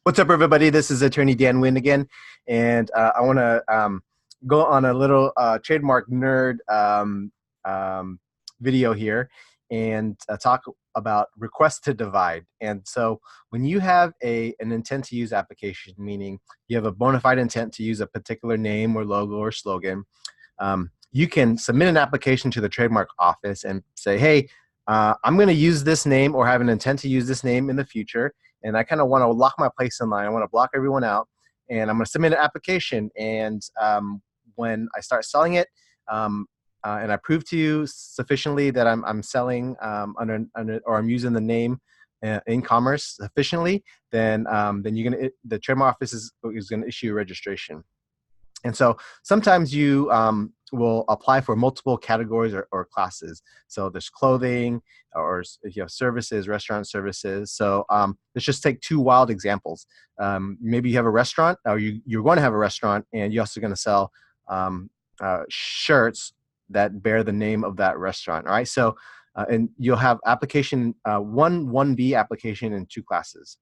What's up, everybody? This is Attorney Dan Wynn again, and I want to go on a little trademark nerd um, video here and talk about request to divide. And so, when you have an intent to use application, meaning you have a bona fide intent to use a particular name or logo or slogan, you can submit an application to the trademark office and say, hey, I'm going to use this name or have an intent to use this name in the future. And I kind of want to lock my place in line. I want to block everyone out. And I'm going to submit an application. And when I start selling it, and I prove to you sufficiently that I'm selling or I'm using the name in commerce sufficiently, then the trademark office is going to issue a registration. And so sometimes you will apply for multiple categories or classes. So there's clothing, or if you have services, restaurant services. So let's just take two wild examples. Maybe you have a restaurant, or you're going to have a restaurant, and you're also going to sell shirts that bear the name of that restaurant. All right. So and you'll have application 1B application in two classes.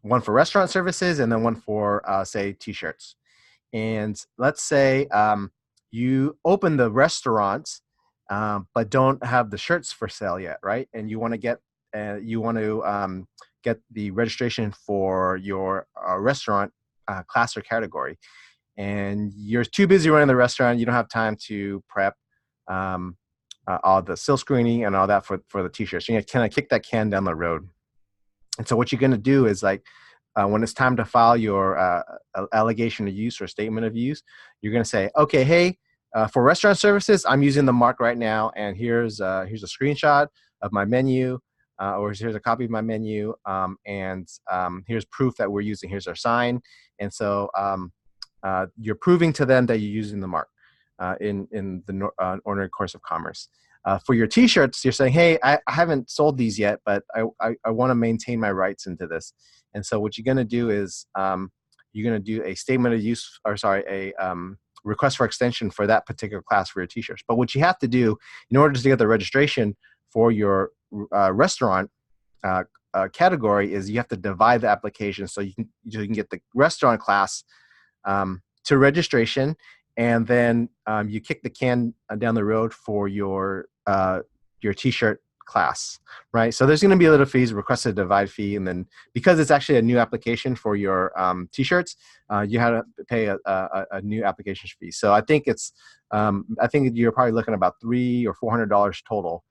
One for restaurant services and then one for, say, t-shirts. And let's say you open the restaurant, but don't have the shirts for sale yet, right? And you want to get the registration for your restaurant class or category. And you're too busy running the restaurant. You don't have time to prep all the silk screening and all that for the t-shirts. You kind of kick that can down the road. And so what you're going to do is when it's time to file your allegation of use or statement of use, you're going to say, okay, hey, for restaurant services, I'm using the mark right now, and here's a screenshot of my menu, or here's a copy of my menu, and here's proof that we're using. Here's our sign, and so you're proving to them that you're using the mark in the ordinary course of commerce. For your t-shirts, you're saying, hey, I haven't sold these yet, but I want to maintain my rights into this. And so what you're going to do is you're going to do a statement of use, or sorry, a request for extension for that particular class for your t-shirts. But what you have to do in order to get the registration for your restaurant category is you have to divide the application so you can get the restaurant class to registration. And then you kick the can down the road for your t-shirt class, right? So there's going to be a little fees, requested divide fee, and then because it's actually a new application for your t-shirts, you have to pay a new application fee. So I think you're probably looking at about $300 or $400 total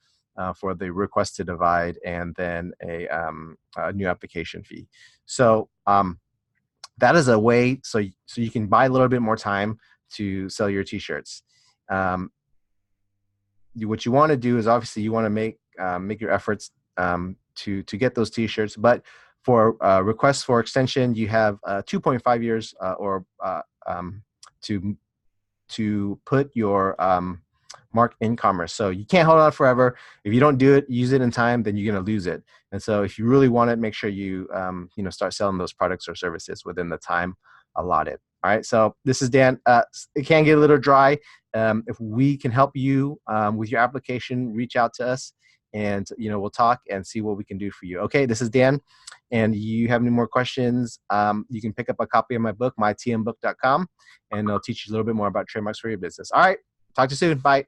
for the request to divide, and then a new application fee. So that is a way so you can buy a little bit more time to sell your t-shirts. What you want to do is obviously you want to make your efforts to get those t-shirts, but for requests for extension, you have 2.5 years to put your mark in commerce. So you can't hold on forever. If you don't do it, use it in time, then you're going to lose it. And so if you really want it, make sure you start selling those products or services within the time allotted. All right, so this is Dan. It can get a little dry. If we can help you with your application, reach out to us, and we'll talk and see what we can do for you. Okay, this is Dan, and you have any more questions, you can pick up a copy of my book, mytmbook.com, and it'll teach you a little bit more about trademarks for your business. All right, talk to you soon. Bye.